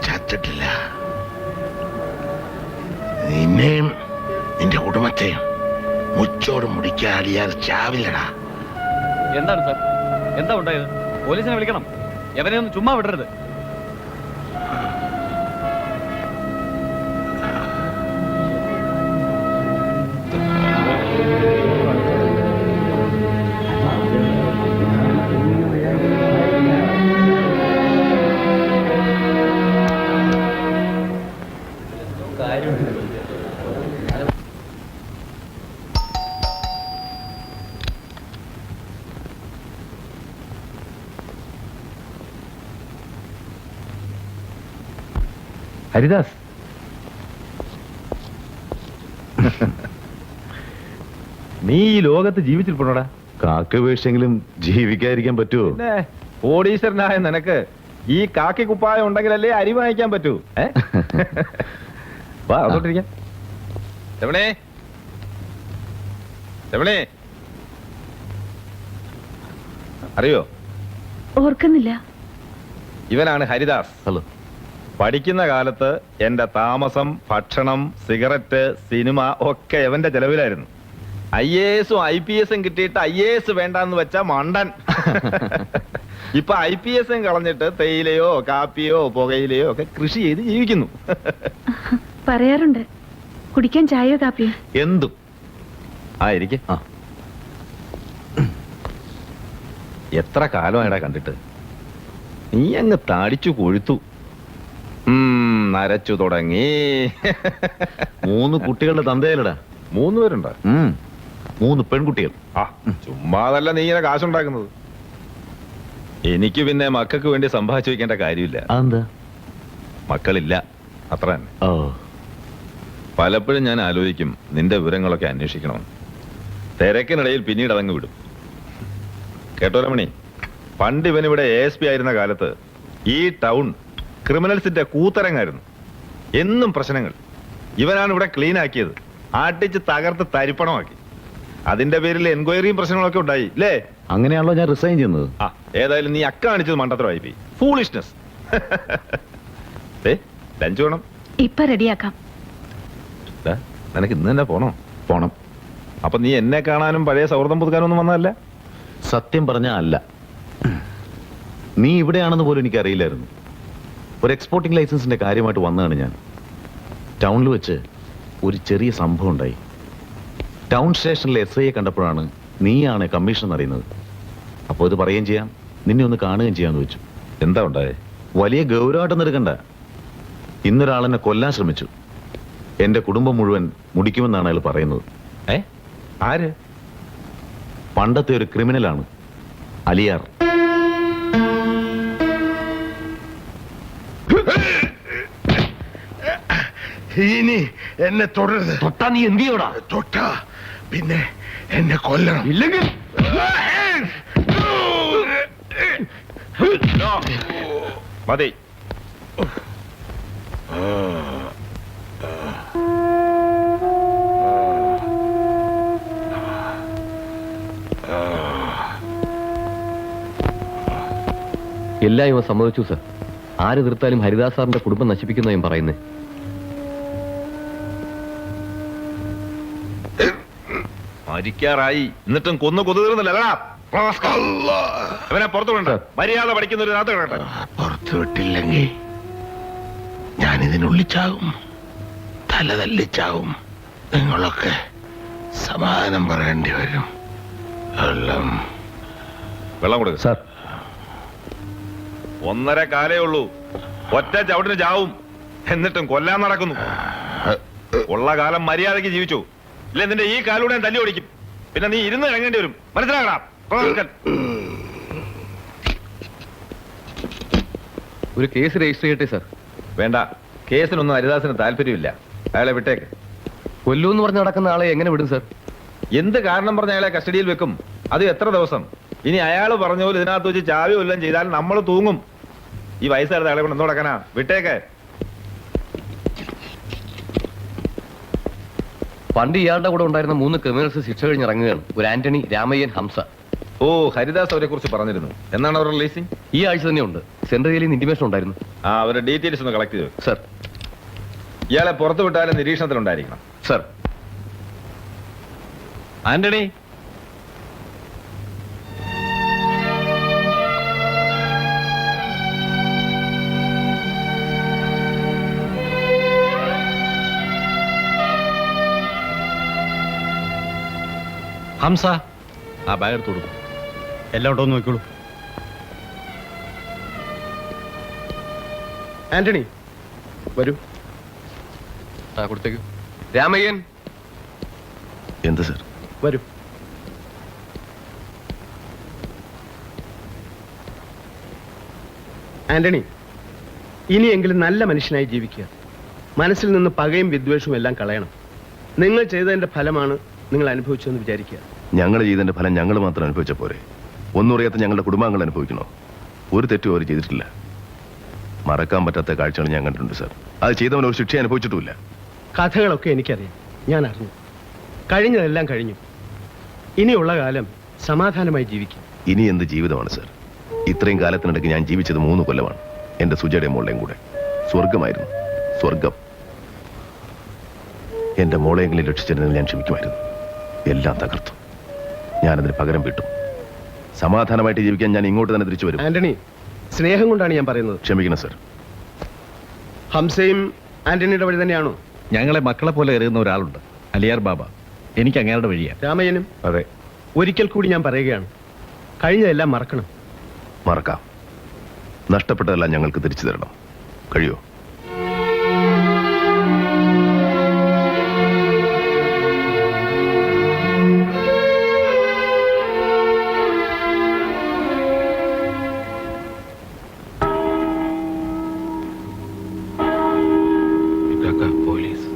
ചത്തിട്ടില്ല. നിന്നെയും നിന്റെ കുടുംബത്തെയും മുച്ചോട് മുടിക്കാൻ അലിയാർ ചാവില്ലടാ. എന്താണ് സാർ, എന്താ ഉണ്ടായത്? പോലീസിനെ വിളിക്കണം. എവനെ ഒന്ന് ചുമ്മാ വിടരുത്. ഹരിദാസ്, നീ ഈ ലോകത്ത് ജീവിച്ചിരിപ്പണോടാ? കാക്ക വീഴ്ചെങ്കിലും ജീവിക്കാതിരിക്കാൻ പറ്റുമോ? പിന്നെ കോടീശ്വരനായ നിനക്ക് ഈ കാക്കി കുപ്പായം ഉണ്ടെങ്കിലല്ലേ അരി വാങ്ങിക്കാൻ പറ്റൂ. വാ, അതോട്ടിരിക്കാം. രമണേ, രമണേ, അറിയോ? ഓർക്കുന്നില്ല. ഇവനാണ് ഹരിദാസ്. ഹലോ. പഠിക്കുന്ന കാലത്ത് എന്റെ താമസം, ഭക്ഷണം, സിഗരറ്റ്, സിനിമ ഒക്കെ എവന്റെ ചെലവിലായിരുന്നു. IAS IPS കിട്ടിയിട്ട് IAS വേണ്ടെന്ന് വെച്ച മണ്ടൻ. ഇപ്പൊ IPS കളഞ്ഞിട്ട് തേയിലയോ കാപ്പിയോ പുകയിലയോ ഒക്കെ കൃഷി ചെയ്ത് ജീവിക്കുന്നു. പറയാറുണ്ട്, കുടിക്കാൻ ചായയോ കാപ്പിയോ എന്തും. ഇരിക്കെ. എത്ര കാലമായിടാ കണ്ടിട്ട്. നീ അങ്ങ് താടിച്ചു കൊഴുത്തു, നരച്ചു തുടങ്ങി. 3 കുട്ടികളുടെ തന്തയിലടാ. 3 പേരുണ്ടോ? 3 പെൺകുട്ടികൾ. ചുമ്മാതല്ല നീ ഇങ്ങനെ കാശുണ്ടാക്കുന്നത്. എനിക്ക് പിന്നെ മക്കൾക്ക് വേണ്ടി സമ്പാദിച്ചു വെക്കേണ്ട കാര്യമില്ല. അതെന്താ? മക്കളില്ല, അത്ര തന്നെ. ഓ, പലപ്പോഴും ഞാൻ ആലോചിക്കും നിന്റെ വിവരങ്ങളൊക്കെ അന്വേഷിക്കണമെന്ന്. തിരക്കിനിടയിൽ പിന്നീട് അതങ്ങ് വിടും. കേട്ടോ രമണി, പണ്ട് ഇവനിവിടെ ASP ആയിരുന്ന കാലത്ത് ഈ ടൗൺ ക്രിമിനൽസിന്റെ കൂത്തരങ്ങായിരുന്നു. എന്നും പ്രശ്നങ്ങൾ. ഇവനാണ് ഇവിടെ ക്ലീൻ ആക്കിയത്, ആട്ടിച്ച് തകർത്ത് തരിപ്പണമാക്കി. അതിന്റെ പേരിൽ എൻക്വയറിയും പ്രശ്നങ്ങളൊക്കെ ഉണ്ടായി അല്ലേ? അങ്ങനെയാണല്ലോ ഞാൻ റിസൈൻ ചെയ്യുന്നത്. ഏതായാലും നീ കാണിച്ചത് മണ്ടത്തരമായി പോയി. ഫൂളിഷ്നെസ്. ലഞ്ച് വേണം. ഇപ്പൊ റെഡിയാക്കാം. നിനക്ക് ഇന്ന് തന്നെ പോണം. അപ്പൊ നീ എന്നെ കാണാനും പഴയ സൗഹൃദം പുതുക്കാനും ഒന്നും വന്നതല്ല? സത്യം പറഞ്ഞ അല്ല. നീ ഇവിടെയാണെന്ന് പോലും എനിക്ക് അറിയില്ലായിരുന്നു. ഒരു എക്സ്പോർട്ടിംഗ് ലൈസൻസിന്റെ കാര്യമായിട്ട് വന്നതാണ് ഞാൻ. ടൗണിൽ വെച്ച് ഒരു ചെറിയ സംഭവം ഉണ്ടായി. ടൗൺ സ്റ്റേഷനിലെ SIയെ കണ്ടപ്പോഴാണ് നീയാണ് കമ്മീഷൻ അറിയുന്നത്. അപ്പോൾ ഇത് പറയുകയും ചെയ്യാം, നിന്നെ ഒന്ന് കാണുകയും ചെയ്യാന്ന് വെച്ചു. എന്താ ഉണ്ടായേ? വലിയ ഗൗരവമായിട്ടൊന്നും എടുക്കണ്ട. ഇന്നൊരാളെന്നെ കൊല്ലാൻ ശ്രമിച്ചു. എന്റെ കുടുംബം മുഴുവൻ മുടിക്കുമെന്നാണ് അയാൾ പറയുന്നത്. ആര്? പണ്ടത്തെ ഒരു ക്രിമിനലാണ്, അലിയാർ. ഇനി എന്നെ തുടരുത്. തൊട്ടാ നീ എന്ത് ചെയ്യോടാ? തൊട്ടാ പിന്നെ എന്നെ കൊല്ലണം. ഇല്ലെങ്കിൽ മതി. എല്ലാം ഇവ സമ്മതിച്ചു സർ. ആര് തീർത്താലും ഹരിദാസ് സാറിന്റെ കുടുംബം നശിപ്പിക്കുന്നതും പറയുന്നേ. മരിക്കാറായി എന്നിട്ടും കൊന്നു കൊതുകുന്നില്ല. അവനെ പുറത്തു വിടണ്ട. മര്യാദ പഠിക്കുന്ന ഒരു നാട്ട് കേട്ടെ. പുറത്തു വിട്ടില്ലെങ്കിൽ ഞാനിതിനുള്ളിൽ ചാവും, തല തല്ലിച്ചാവും. നിങ്ങളൊക്കെ സമാധാനം പറയേണ്ടി വരും. വെള്ളം കൊടുക്ക സാർ. 1.5 കാലേ ഉള്ളൂ. ഒറ്റ ചവിട്ടിന് ചാവും. എന്നിട്ടും കൊല്ലാൻ നടക്കുന്നു. ഉള്ള കാലം മര്യാദയ്ക്ക് ജീവിച്ചു. ഇല്ല നിന്റെ ഈ കാലൂടെ തല്ലി ഓടിക്കും. പിന്നെ നീ ഇരുന്ന് ഇറങ്ങേണ്ടി വരും. മനസ്സിലാക്കണം? ഒരു കേസ് രജിസ്റ്റർ ചെയ്യട്ടെ സാർ. വേണ്ട, കേസിനൊന്നും ഹരിദാസിന് താല്പര്യമില്ല. അയാളെ വിട്ടേക്ക്. കൊല്ലൂന്ന് പറഞ്ഞ് നടക്കുന്ന ആളെ എങ്ങനെ വിടും സാർ? എന്ത് കാരണം പറഞ്ഞ അയാളെ കസ്റ്റഡിയിൽ വെക്കും? അത് എത്ര ദിവസം? ഇനി അയാൾ പറഞ്ഞ പോലെ ഇതിനകത്ത് വെച്ച് ചാവി വല്ലതും ചെയ്താൽ നമ്മൾ തൂങ്ങും. ഈ വയസ്സായിരുന്ന അയാളെ കൊണ്ട് എന്ത് നടക്കാനാ? വിട്ടേക്ക്. പണ്ട് ഇയാളുടെ കൂടെ ഉണ്ടായിരുന്ന 3 ക്രിമിനൽസ് ശിക്ഷ കഴിഞ്ഞിറങ്ങുകയാണ്. ഒരു ആന്റണി, രാമയ്യൻ, ഹംസ. ഓ, ഹരിദാസ് അവരെ കുറിച്ച് പറഞ്ഞിരുന്നു. എന്നാണ് അവർ റിലീസിങ്? ഈ ആഴ്ച തന്നെ ഉണ്ട്. സെൻട്രൽ ജയിലിൽ നിന്ന് ഇന്റിമേഷൻ ഉണ്ടായിരുന്നു. ആ, അവരുടെ ഡീറ്റെയിൽസ് ഒന്ന് കളക്ട് ചെയ്തു സർ. ഇയാളെ പുറത്തു വിട്ടാലും നിരീക്ഷണത്തിലുണ്ടായിരിക്കണം. സർ. ആന്റണി, ഹംസ, ആ ബാഗ് എടുത്തു കൊടുക്കും. എല്ലാം ഉണ്ടോ എന്ന് നോക്കിക്കോളൂ. ആന്റണി വരൂ. ആ, കൊടുത്തേക്കു. രാമയ്യൻ എന്ത് സർ? വരൂ. ആന്റണി, ഇനിയെങ്കിലും നല്ല മനുഷ്യനായി ജീവിക്കുക. മനസ്സിൽ നിന്ന് പകയും വിദ്വേഷവും എല്ലാം കളയണം. നിങ്ങൾ ചെയ്തതിന്റെ ഫലമാണ് നിങ്ങൾ അനുഭവിച്ചതെന്ന് വിചാരിക്കുക. ഞങ്ങൾ ചെയ്തതിന്റെ ഫലം ഞങ്ങൾ മാത്രം അനുഭവിച്ച പോരെ? ഒന്നും അറിയാത്ത ഞങ്ങളുടെ കുടുംബാംഗങ്ങൾ അനുഭവിക്കണോ? ഒരു തെറ്റും അവർ ചെയ്തിട്ടില്ല. മറക്കാൻ പറ്റാത്ത കാഴ്ചകൾ ഞാൻ കണ്ടിട്ടുണ്ട് സർ. അത് ചെയ്തവൻ ഒരു ശിക്ഷ അനുഭവിച്ചിട്ടുമില്ല. കഥകളൊക്കെ എനിക്കറിയാം, ഞാൻ അറിഞ്ഞു. കഴിഞ്ഞതെല്ലാം കഴിഞ്ഞു. ഇനിയുള്ള കാലം സമാധാനമായി ജീവിക്കും. ഇനി എന്ത് ജീവിതമാണ് സർ? ഇത്രയും കാലത്തിനിടയ്ക്ക് ഞാൻ ജീവിച്ചത് 3 കൊല്ലമാണ്. എന്റെ സുജയുടെ മോളെയും കൂടെ. സ്വർഗമായിരുന്നു, സ്വർഗം. എന്റെ മോളെയെങ്കിലും രക്ഷിച്ചിരുന്നെങ്കിൽ ഞാൻ ക്ഷമിക്കുമായിരുന്നു. എല്ലാം തകർത്തു. ഞാനതിന് പകരം വീട്ടും. സമാധാനമായിട്ട് ജീവിക്കാൻ ഞാൻ ഇങ്ങോട്ട് തന്നെ തിരിച്ചു വരും. ആന്റണി, സ്നേഹം കൊണ്ടാണ് ഞാൻ പറയുന്നത്. ക്ഷമിക്കണം സർ. ഹംസയും ആന്റണിയുടെ വഴി തന്നെയാണോ? ഞങ്ങളെ മക്കളെ പോലെ എറിയുന്ന ഒരാളുണ്ട്, അലിയാർ ബാബ. എനിക്ക് അങ്ങേരുടെ വഴിയാ. രാമയ്യനും അതെ, ഒരിക്കൽ കൂടി ഞാൻ പറയുകയാണ്, കഴിഞ്ഞതെല്ലാം മറക്കണം. മറക്കാം. നഷ്ടപ്പെട്ടതെല്ലാം ഞങ്ങൾക്ക് തിരിച്ചു തരണം. കഴിയോ? പോലീസ്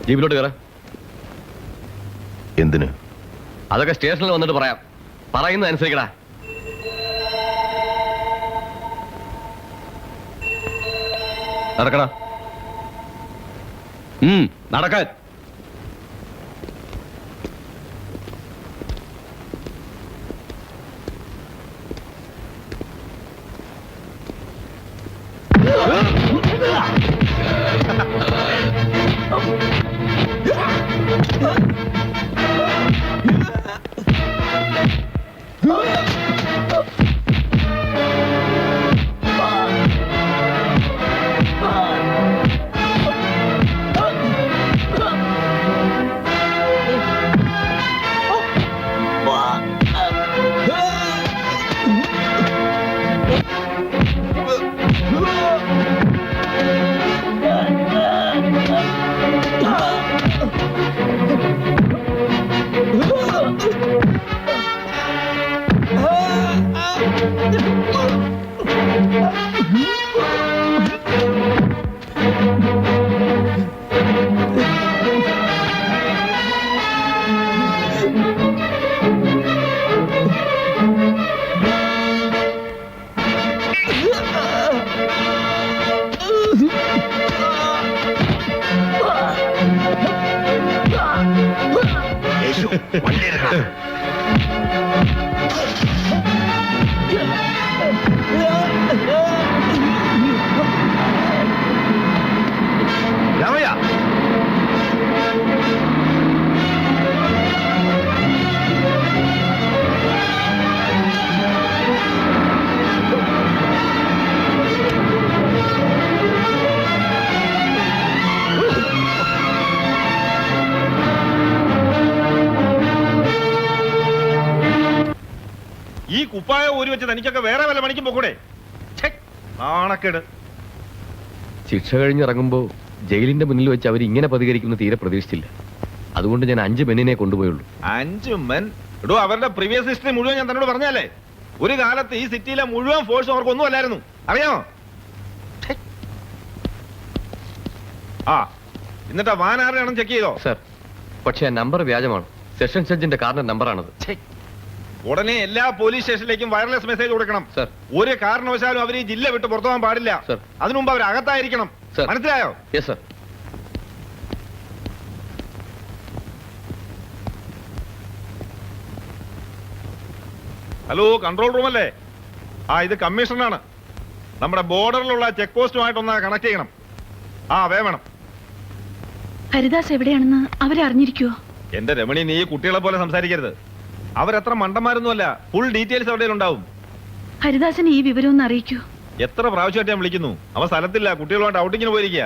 ജീപ്പിലോട്ട് കയറാം. എന്തിന്? അതൊക്കെ സ്റ്റേഷനിൽ വന്നിട്ട് പറയാം. പറയുന്നത് അനുസരിക്കടാ. നടക്കടാ. നടക്കാൻ. യേശു, വണ്ടി എടുക്കണം. രാമയ്യ, ഈ കുപ്പായ ഊരി വെച്ച് തനിക്കൊക്കെ വേറെ വല്ല പണിക്കും പോക്കൂടെ? നാണക്കേട്. ശിക്ഷ കഴിഞ്ഞിറങ്ങുമ്പോൾ ജയിലിന്റെ മുന്നിൽ വെച്ച് അവർ ഇങ്ങനെ പ്രതികരിക്കുന്ന തീരെ പ്രതീക്ഷിച്ചില്ല. അതുകൊണ്ട് ഞാൻ 5 പെണ്ണിനെ കൊണ്ടുപോയുള്ളൂ. 5 മെൻ? എടോ, അവരുടെ പ്രീവിയസ് ഹിസ്റ്ററി മുഴുവൻ ഞാൻ തന്നോട് പറഞ്ഞാലേ. ഒരു കാലത്ത് ഈ സിറ്റിയിലെ മുഴുവൻ ഫോഴ്സും അവർക്കൊന്നും അല്ലായിരുന്നു, അറിയാമോ? ആ, എന്നിട്ടാ വാൻ ആരുടെയാണെന്ന് ചെക്ക് ചെയ്തോ? സർ, പക്ഷേ ആ നമ്പർ വ്യാജമാണ്. സെഷൻ ജഡ്ജിന്റെ കാറിന്റെ നമ്പറാണത്. ഉടനെ എല്ലാ പോലീസ് സ്റ്റേഷനിലേക്കും വയർലെസ് മെസ്സേജ് കൊടുക്കണം. സർ. ഒരു കാരണവശാലും അവർ ഈ ജില്ല വിട്ട് പുറത്തു പോകാൻ പാടില്ല. സർ. അതിനുമുമ്പ് അവർ അകത്തായിരിക്കണം. സർ. മനസ്സിലായോ? Yes sir. Hello, control room അല്ലേ? ആ, ഇത് കമ്മീഷണറാണ്. നമ്മുടെ ബോർഡറിലുള്ള ചെക്ക് പോസ്റ്റുമായിട്ടൊന്ന് കണക്ട് ചെയ്യണം. ആ, വേണം. ഹരിദാസ് എവിടെയാണെന്ന് അവരറിഞ്ഞിരിക്കുവോ? എന്റെ രമണി, നീ കുട്ടികളെ പോലെ സംസാരിക്കരുത്. അവരത്ര മണ്ടന്മാരൊന്നുമല്ല. ഫുൾ ഡീറ്റെയിൽസ് അവിടെ ഉണ്ടാവും. ഹരിദാസിന് ഈ വിവരം ഒന്ന് അറിയിക്കൂ. എത്ര പ്രാവശ്യമായിട്ട് ഞാൻ വിളിക്കുന്നു. അവൻ സ്ഥലത്തില്ല, കുട്ടികളുമായിട്ട് ഔട്ടിങ്ങിന് പോയിരിക്കുക.